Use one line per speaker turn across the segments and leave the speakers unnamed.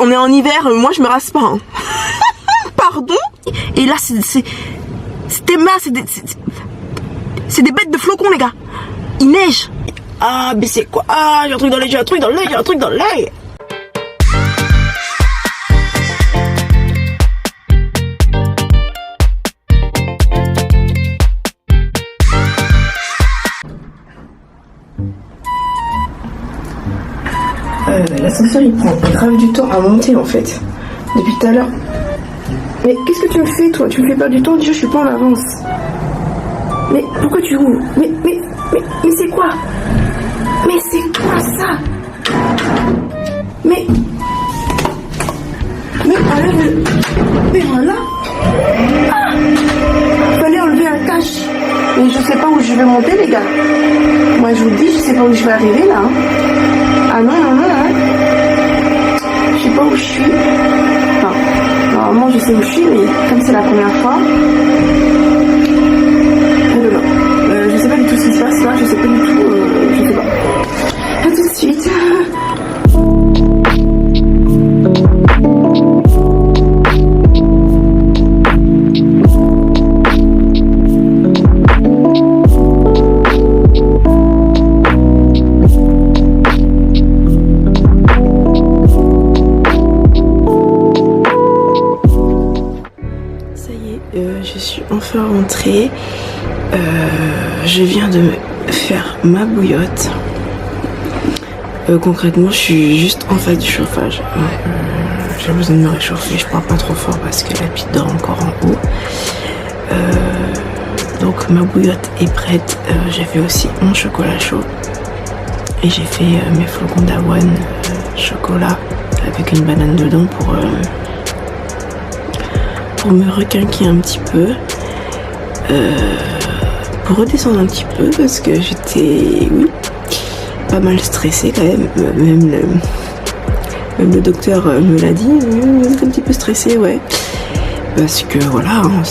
on est en hiver, moi je me rase pas. Hein. Pardon. Et là, c'est des masses, c'est des bêtes de flocons, les gars. Il neige. Ah, mais c'est quoi? Ah, j'ai un truc dans l'œil, j'ai un truc dans l'œil, j'ai un truc dans l'œil.
L'ascenseur il prend grave du temps à monter en fait. Depuis tout à l'heure. Mais qu'est-ce que tu me fais toi? Tu me fais perdre du temps, déjà je suis pas en avance. Mais pourquoi tu roules? Mais c'est quoi? Mais c'est quoi ça? Mais enlève. Mais voilà. Ah, fallait enlever un cache. Mais je sais pas où je vais monter les gars. Moi je vous dis, je sais pas où je vais arriver là. Hein. Ah non, hein. Je sais pas où je suis. Enfin, normalement je sais où je suis, mais comme c'est la première fois. Je sais pas du tout ce qui se passe là, je sais pas du tout, je sais pas. A tout de suite. Je suis enfin rentrée. Je viens de me faire ma bouillotte. Concrètement, je suis juste en face du chauffage. J'ai besoin de me réchauffer. Je parle pas trop fort parce que la petite dort encore en haut. Donc ma bouillotte est prête. J'ai fait aussi mon chocolat chaud. Et j'ai fait mes flocons d'avoine chocolat avec une banane dedans pour me requinquer un petit peu, pour redescendre un petit peu parce que j'étais pas mal stressée quand même, même le docteur me l'a dit, vous êtes un petit peu stressée, ouais, parce que voilà, hein,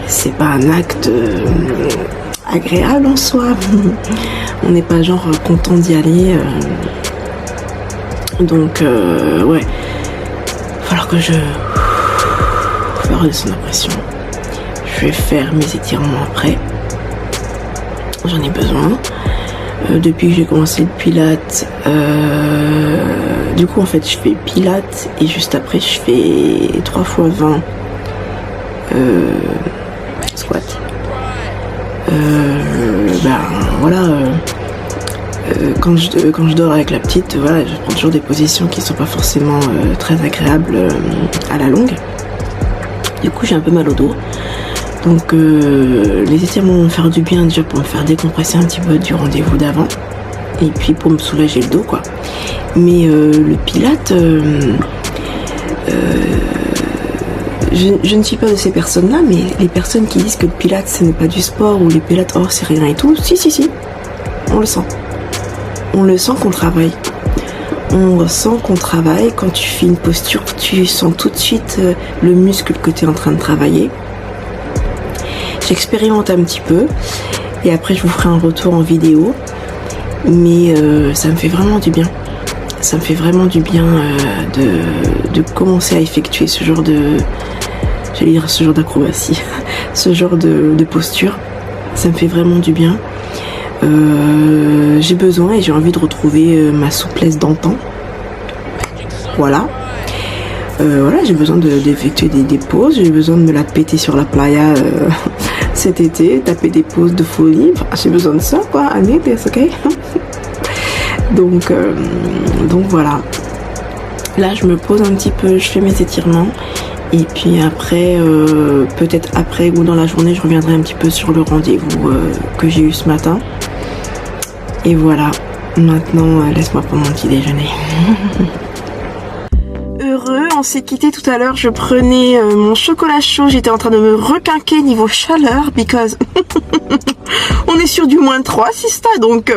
c'est pas un acte agréable en soi, on n'est pas genre content d'y aller, donc ouais. Alors que je vais redescendre la pression. Je vais faire mes étirements après. J'en ai besoin. Depuis que j'ai commencé le pilates, du coup en fait je fais pilates et juste après je fais 3 fois 20 squat. Voilà. Quand je dors avec la petite, voilà, je prends toujours des positions qui sont pas forcément très agréables à la longue. Du coup, j'ai un peu mal au dos. Donc, les étirements vont me faire du bien déjà pour me faire décompresser un petit peu du rendez-vous d'avant. Et puis pour me soulager le dos, quoi. Mais le pilate, je ne suis pas de ces personnes-là, mais les personnes qui disent que le pilate, ce n'est pas du sport ou les pilates, oh, c'est rien et tout, si, on le sent. On le sent qu'on travaille. On ressent qu'on travaille. Quand tu fais une posture, tu sens tout de suite le muscle que tu es en train de travailler. J'expérimente un petit peu. Et après, je vous ferai un retour en vidéo. Mais ça me fait vraiment du bien. Ça me fait vraiment du bien de commencer à effectuer ce genre de... J'allais dire ce genre d'acrobatie. Ce genre de posture. Ça me fait vraiment du bien. J'ai besoin et j'ai envie de retrouver ma souplesse d'antan. Voilà. J'ai besoin d'effectuer des pauses. J'ai besoin de me la péter sur la playa cet été, taper des pauses de folie. Enfin, j'ai besoin de ça, quoi. Année, ok. Donc voilà. Là, je me pose un petit peu, je fais mes étirements. Et puis après, peut-être après ou dans la journée, je reviendrai un petit peu sur le rendez-vous que j'ai eu ce matin. Et voilà, maintenant, laisse-moi prendre mon petit déjeuner. Heureux, on s'est quitté tout à l'heure, je prenais mon chocolat chaud, j'étais en train de me requinquer niveau chaleur, because on est sur du -3, sista, donc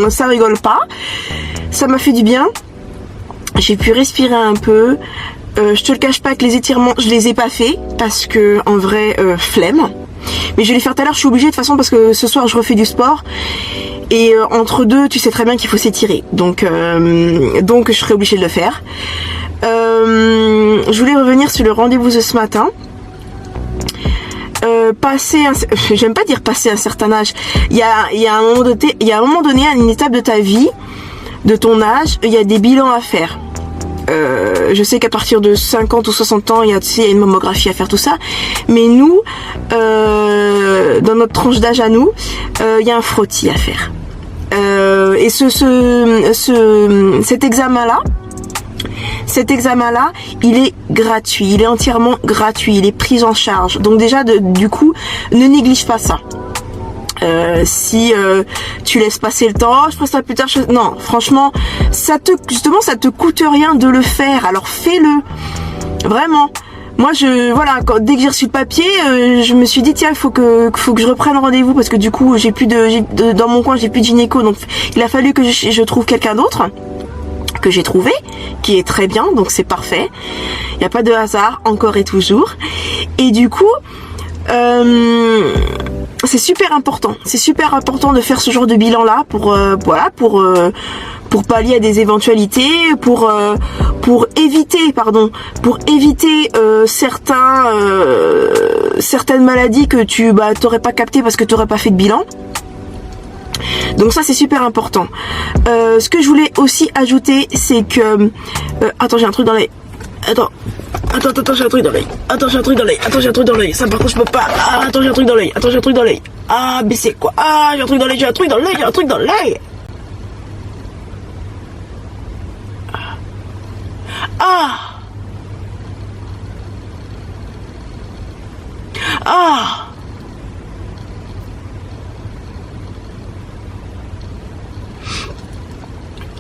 ça rigole pas. Ça m'a fait du bien, j'ai pu respirer un peu. Je te le cache pas que les étirements, je les ai pas fait, parce que en vrai, flemme. Mais je vais les faire tout à l'heure, je suis obligée de toute façon, parce que ce soir je refais du sport.
Et entre deux, tu sais très bien qu'il faut s'étirer. Donc je serai obligée de le faire. Je voulais revenir sur le rendez-vous de ce matin. J'aime pas dire passer un certain âge. Il y a un moment donné, à une étape de ta vie, de ton âge, il y a des bilans à faire. Je sais qu'à partir de 50 ou 60 ans, il y a une mammographie à faire, tout ça. Mais nous, dans notre tranche d'âge à nous, il y a un frottis à faire. Et cet examen-là, il est gratuit, il est entièrement gratuit, il est pris en charge. Donc déjà, du coup, ne néglige pas ça. Si tu laisses passer le temps, je ferai ça plus tard. Non, franchement, ça te coûte rien de le faire. Alors fais-le, vraiment. Moi, dès que j'ai reçu le papier, je me suis dit tiens, il faut que je reprenne rendez-vous parce que du coup, dans mon coin, j'ai plus de gynéco, donc il a fallu que je trouve quelqu'un d'autre, que j'ai trouvé, qui est très bien, donc c'est parfait. Il n'y a pas de hasard, encore et toujours. Et du coup, c'est super important. C'est super important de faire ce genre de bilan-là pour pallier à des éventualités, pour éviter certaines maladies que tu t'aurais pas captées parce que tu n'aurais pas fait de bilan. Donc ça c'est super important. Ce que je voulais aussi ajouter, c'est que attends, j'ai un truc dans l'œil. Attends, j'ai un truc dans l'œil. J'ai un truc dans l'œil. Ça par contre je peux pas. Attends, j'ai un truc dans l'œil. Ah, mais c'est quoi? Ah, j'ai un truc dans l'œil.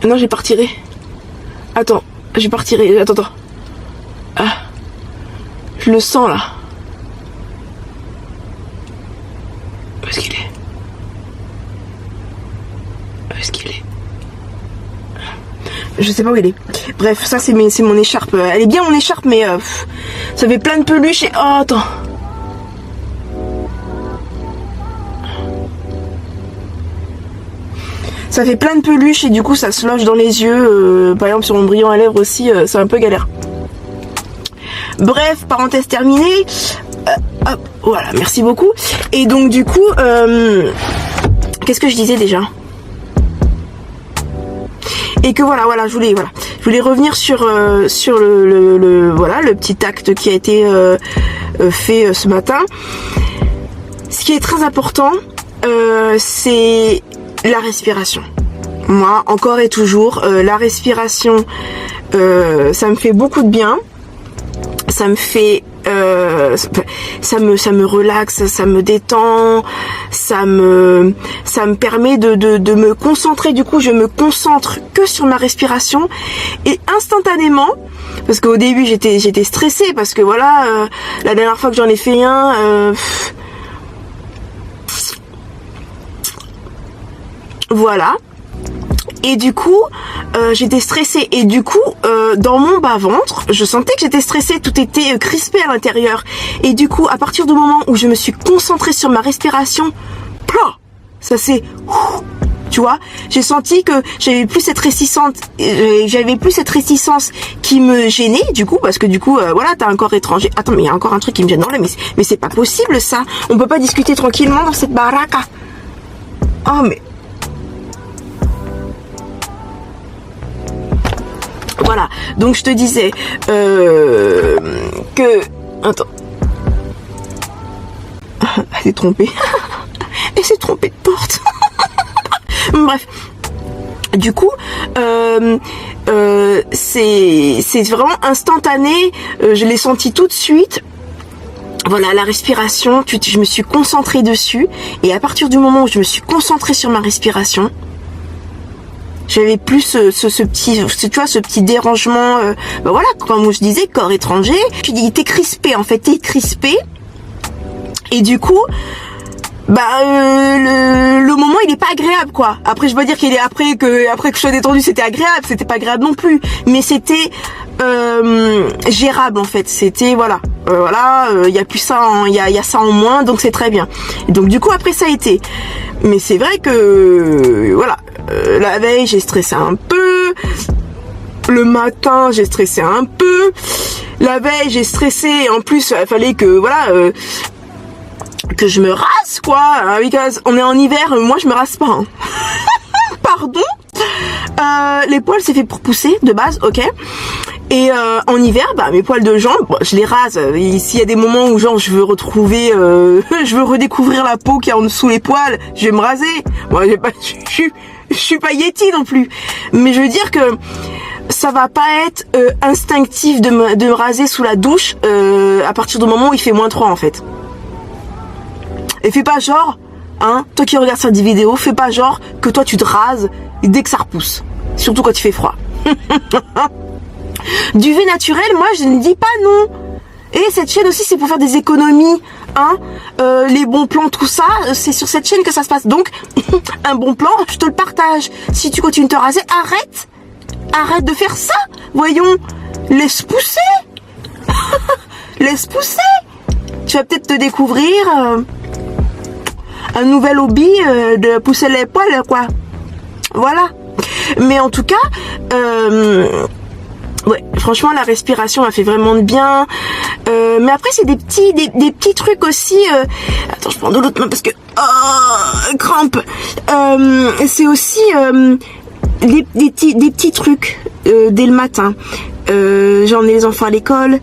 Non, j'ai pas retiré. Attends, j'ai pas retiré. Attends. Ah, je le sens là. Où est-ce qu'il est? Je sais pas où il est. Bref, ça c'est mon écharpe. Elle est bien mon écharpe, mais ça fait plein de peluches et... Oh, attends. Ça fait plein de peluches et du coup ça se loge dans les yeux. Par exemple sur mon brillant à lèvres aussi, c'est un peu galère. Bref, parenthèse terminée. Hop, voilà, merci beaucoup. Et donc du coup, qu'est-ce que je disais déjà? Et que voilà, je voulais revenir sur le petit acte qui a été fait ce matin. Ce qui est très important, c'est la respiration. Moi, encore et toujours, la respiration, ça me fait beaucoup de bien. Ça me fait, ça me relaxe, ça me détend, ça me permet de me concentrer. Du coup, je me concentre que sur ma respiration et instantanément, parce qu'au début j'étais stressée parce que voilà, la dernière fois que j'en ai fait un. Voilà. Et du coup, j'étais stressée. Et du coup, dans mon bas-ventre, je sentais que j'étais stressée. Tout était crispé à l'intérieur. Et du coup, à partir du moment où je me suis concentrée sur ma respiration, ça s'est... Tu vois, j'ai senti que j'avais plus cette réticence qui me gênait, du coup, parce que du coup, voilà, t'as un corps étranger. Attends, mais il y a encore un truc qui me gêne dans l'œil, mais c'est pas possible ça. On peut pas discuter tranquillement dans cette baraka. Oh, mais... Voilà, donc je te disais que... Attends. Elle s'est trompée. Elle s'est trompée de porte. Bref. Du coup, c'est vraiment instantané. Je l'ai senti tout de suite. Voilà, la respiration, je me suis concentrée dessus. Et à partir du moment où je me suis concentrée sur ma respiration, j'avais plus ce petit dérangement, voilà, comme je disais, corps étranger. Tu dis, t'es crispé, en fait, t'es crispé. Et du coup, le moment, il est pas agréable, quoi. Après, je veux dire qu'il est après que je sois détendue, c'était agréable, c'était pas agréable non plus. Mais c'était, gérable, en fait. C'était, voilà. Il y a plus ça, il y a ça en moins, donc c'est très bien. Et donc, du coup, après, ça a été, Mais c'est vrai que, voilà, la veille, j'ai stressé un peu. Le matin, j'ai stressé un peu. La veille, j'ai stressé. Et en plus, il fallait que, voilà, que je me rase, quoi. Because on est en hiver, moi, je me rase pas. Hein. Pardon. Les poils, c'est fait pour pousser, de base, ok. Et en hiver, bah mes poils de jambes, bon, je les rase. S'il y a des moments où genre je veux retrouver, je veux redécouvrir la peau qui est en dessous les poils, je vais me raser. Moi, je suis pas Yeti non plus. Mais je veux dire que ça va pas être instinctif de me raser sous la douche à partir du moment où il fait -3 en fait. Et fais pas genre, hein, toi qui regardes cette vidéo, fais pas genre que toi tu te rases dès que ça repousse. Surtout quand il fait froid. Duvet naturel, moi je ne dis pas non. Et cette chaîne aussi c'est pour faire des économies, hein. Les bons plans, tout ça, c'est sur cette chaîne que ça se passe. Donc un bon plan, je te le partage. Si tu continues de te raser, arrête de faire ça. Voyons, laisse pousser. Laisse pousser. Tu vas peut-être te découvrir un nouvel hobby de pousser les poils, quoi. Voilà. Mais en tout cas, ouais, franchement la respiration a fait vraiment de bien. Mais après c'est des petits trucs aussi. Attends, je prends de l'autre main parce que crampe. C'est aussi des petits trucs dès le matin. J'ai emmené les enfants à l'école.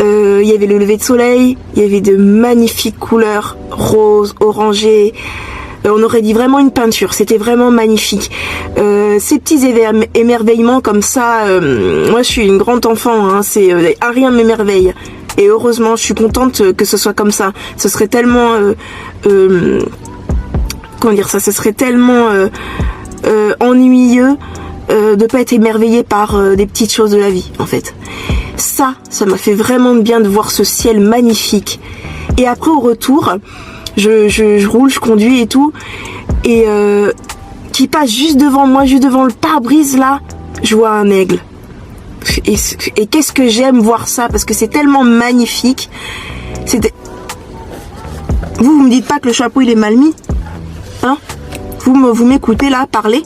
Il y avait le lever de soleil. Il y avait de magnifiques couleurs rose, orangé. On aurait dit vraiment une peinture, c'était vraiment magnifique. Ces petits émerveillements comme ça, moi je suis une grande enfant, hein, c'est rien m'émerveille. Et heureusement, je suis contente que ce soit comme ça. Ce serait tellement, comment dire ça, ce serait tellement ennuyeux de pas être émerveillé par des petites choses de la vie, en fait. Ça m'a fait vraiment de bien de voir ce ciel magnifique. Et après au retour, je roule, je conduis et tout, et qui passe juste devant moi, juste devant le pare-brise là, je vois un aigle. Et qu'est-ce que j'aime voir ça, parce que c'est tellement magnifique. Vous me dites pas que le chapeau il est mal mis, hein? Vous m'écoutez là parler,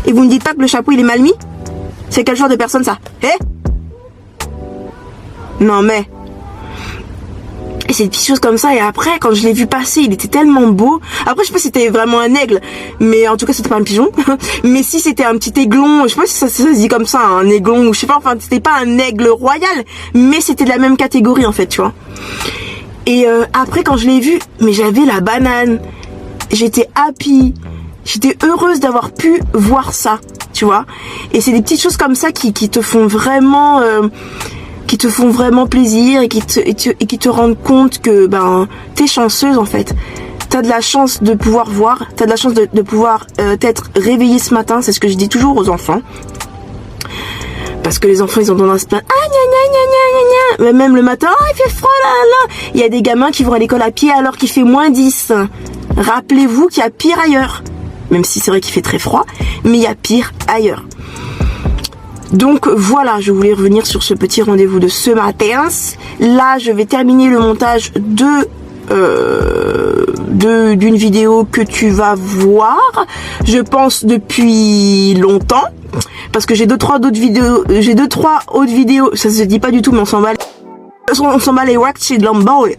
et vous me dites pas que le chapeau il est mal mis? C'est quel genre de personne ça? Non mais. Et c'est des petites choses comme ça. Et après, quand je l'ai vu passer, il était tellement beau. Après, je sais pas si c'était vraiment un aigle, mais en tout cas, c'était pas un pigeon. Mais si c'était un petit aiglon, je sais pas si ça se dit comme ça, un aiglon, ou je sais pas, enfin, c'était pas un aigle royal, mais c'était de la même catégorie, en fait, tu vois. Et après, quand je l'ai vu, mais j'avais la banane. J'étais happy. J'étais heureuse d'avoir pu voir ça, tu vois. Et c'est des petites choses comme ça qui te font vraiment... qui te font vraiment plaisir et qui te rendent compte que ben t'es chanceuse en fait. T'as de la chance de pouvoir voir, t'as de la chance de pouvoir t'être réveillée ce matin, c'est ce que je dis toujours aux enfants. Parce que les enfants ils ont tendance à se plaindre, mais même le matin, il fait froid là. Il y a des gamins qui vont à l'école à pied alors qu'il fait -10. Rappelez-vous qu'il y a pire ailleurs. Même si c'est vrai qu'il fait très froid, mais il y a pire ailleurs. Donc voilà, je voulais revenir sur ce petit rendez-vous de ce matin. Là, je vais terminer le montage d'une vidéo que tu vas voir, je pense depuis longtemps, parce que j'ai deux trois autres vidéos, ça se dit pas du tout, mais on s'en bat les wax de l'emball, ouais.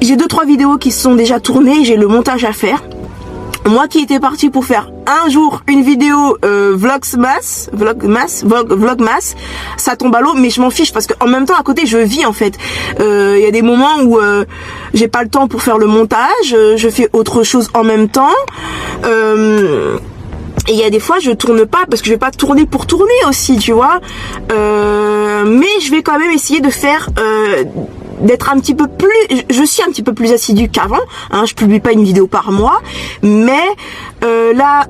J'ai 2-3 vidéos qui sont déjà tournées, j'ai le montage à faire. Moi qui étais partie pour faire un jour une vidéo vlogmas, ça tombe à l'eau, mais je m'en fiche parce qu'en même temps à côté je vis en fait. Il y a des moments où j'ai pas le temps pour faire le montage, je fais autre chose en même temps. Et il y a des fois je tourne pas parce que je vais pas tourner pour tourner aussi, tu vois. Mais je vais quand même essayer de faire... d'être un petit peu plus, je suis un petit peu plus assidue qu'avant, hein, je publie pas une vidéo par mois, mais là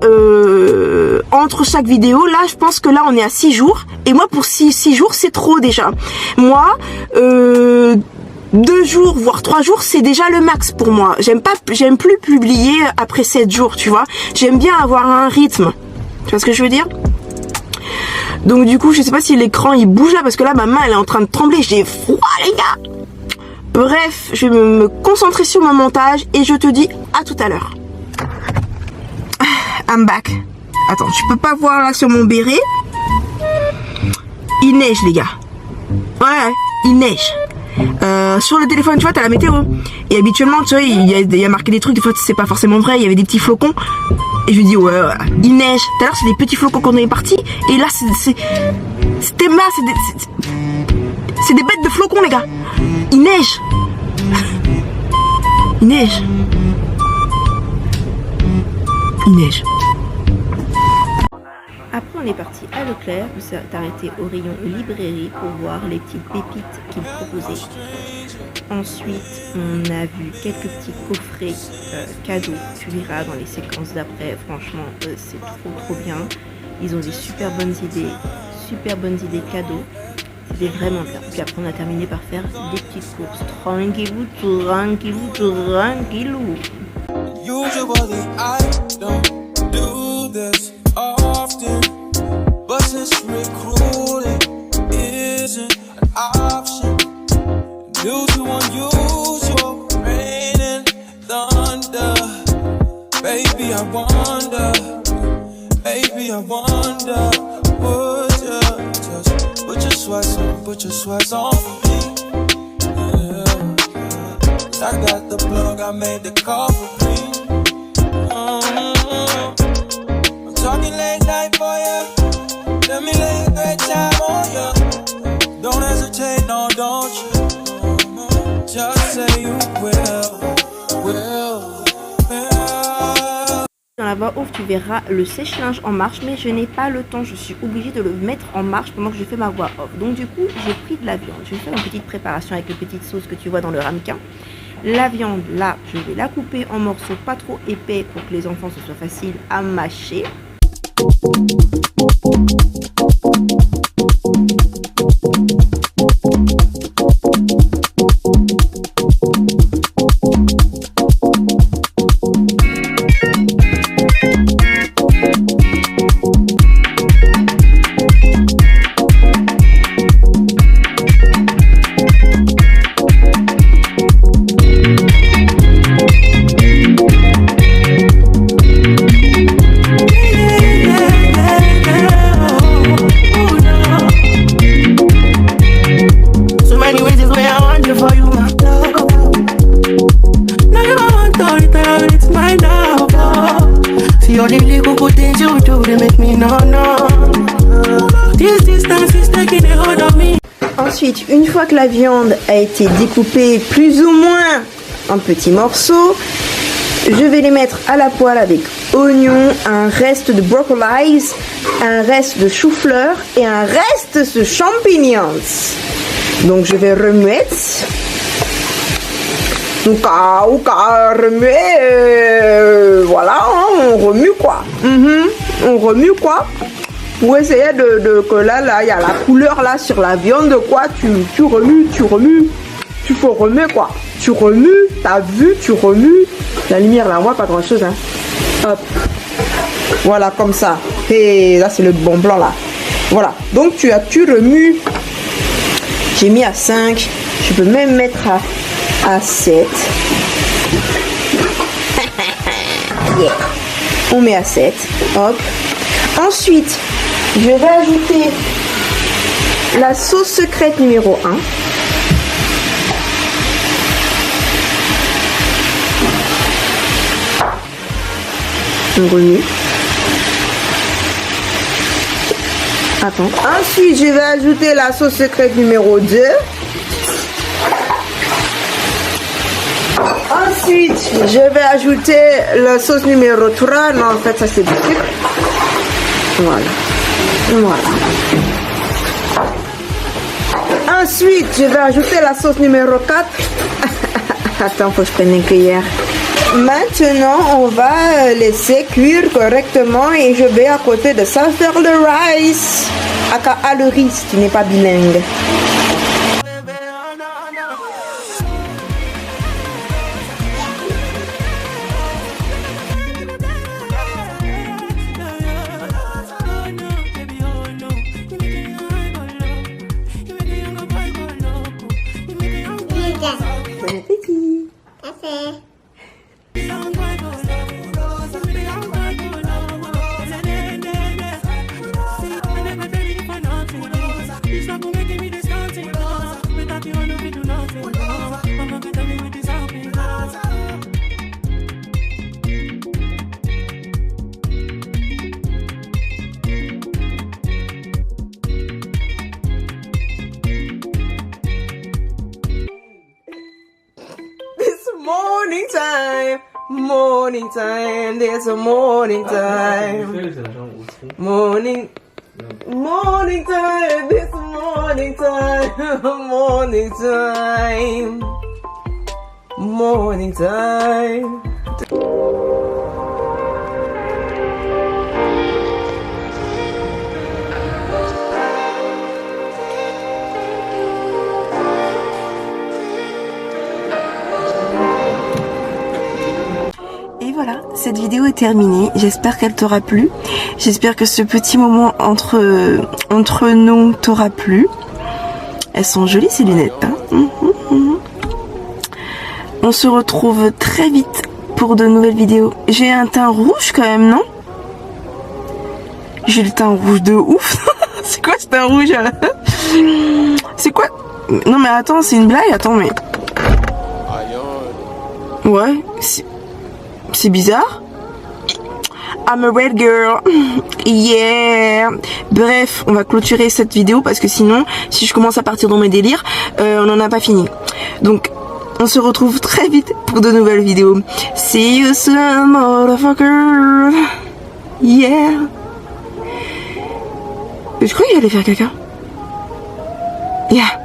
entre chaque vidéo, là je pense que là on est à 6 jours, et moi pour 6 jours c'est trop déjà. Moi 2 jours voire 3 jours c'est déjà le max pour moi. J'aime plus publier après 7 jours, tu vois. J'aime bien avoir un rythme, tu vois ce que je veux dire. Donc du coup je sais pas si l'écran il bouge là, parce que là ma main elle est en train de trembler, j'ai froid les gars. Bref, je vais me concentrer sur mon montage et je te dis à tout à l'heure. I'm back. Attends, tu peux pas voir là sur mon béret. Il neige les gars. Ouais, il neige. Sur le téléphone, tu vois, t'as la météo. Et habituellement, tu vois, il y a marqué des trucs, des fois c'est pas forcément vrai, il y avait des petits flocons. Et je me dis, ouais, il neige. Tout à l'heure, c'est des petits flocons qu'on est partis. Et là, c'est des bêtes de flocons, les gars. Il neige. Il neige. Il neige.
Après, on est parti à Leclerc, on s'est arrêté au rayon librairie pour voir les petites pépites qu'ils proposaient. Ensuite, on a vu quelques petits coffrets cadeaux. Tu verras dans les séquences d'après. Franchement, c'est trop bien. Ils ont des super bonnes idées cadeaux. C'était vraiment bien. Puis après, on a terminé par faire des petites courses. Tranquillou.
Usually I don't do this often, but since recruiting isn't an option, due to unusual rain and thunder, baby I wonder, would you just put your sweats on me? Yeah. I got the plug, I made the call for me. I'm talking late night for ya. Let me lay a great time on ya. Don't hesitate, no, don't you? Just say you will.
Dans la voix off, tu verras le sèche-linge en marche, mais je n'ai pas le temps. Je suis obligée de le mettre en marche pendant que je fais ma voix off. Donc du coup, j'ai pris de la viande. Je vais faire une petite préparation avec les petites sauces que tu vois dans le ramequin. La viande, là, je vais la couper en morceaux pas trop épais pour que les enfants, ce soit facile à mâcher. Ensuite, une fois que la viande a été découpée plus ou moins en petits morceaux, je vais les mettre à la poêle avec oignons, un reste de broccoli, un reste de chou-fleur et un reste de champignons. Donc je vais remuer. Donc remuer, voilà, hein, on remue quoi. On remue quoi. Pour essayer que là, il y a la couleur là sur la viande, quoi. Tu remues. Tu faut remuer quoi. Tu remues, t'as vu, tu remues. La lumière là, on voit pas grand chose, hein. Hop. Voilà, comme ça. Et là, c'est le bon blanc là. Voilà. Donc, tu remues. J'ai mis à 5. Je peux même mettre à 7. Yeah. On met à 7. Hop. Ensuite, je vais ajouter la sauce secrète numéro 1. On remue. Attends. Ensuite, je vais ajouter la sauce secrète numéro 2. Ensuite, je vais ajouter la sauce numéro 3. Non, en fait, ça c'est du sucre. Voilà. Ensuite, je vais ajouter la sauce numéro 4. Attends, faut que je prenne une cuillère. Maintenant, on va laisser cuire correctement et je vais à côté de ça faire le rice. À le riz, si tu n'es pas bilingue. Morning time, morning time, there's a morning time. Morning, morning time, there's a morning time, morning time, morning time.
Et voilà, cette vidéo est terminée. J'espère qu'elle t'aura plu. J'espère que ce petit moment entre nous t'aura plu. Elles sont jolies ces lunettes, hein. On se retrouve très vite pour de nouvelles vidéos. J'ai un teint rouge quand même, non? J'ai le teint rouge de ouf. C'est quoi ce teint rouge là? C'est quoi? Non mais attends, c'est une blague? Attends mais... Ouais, c'est bizarre. I'm a red girl. Yeah. Bref, on va clôturer cette vidéo parce que sinon, si je commence à partir dans mes délires, on n'en a pas fini. Donc, on se retrouve très vite pour de nouvelles vidéos. See you soon, motherfucker. Yeah. Je crois qu'il allait faire caca. Yeah.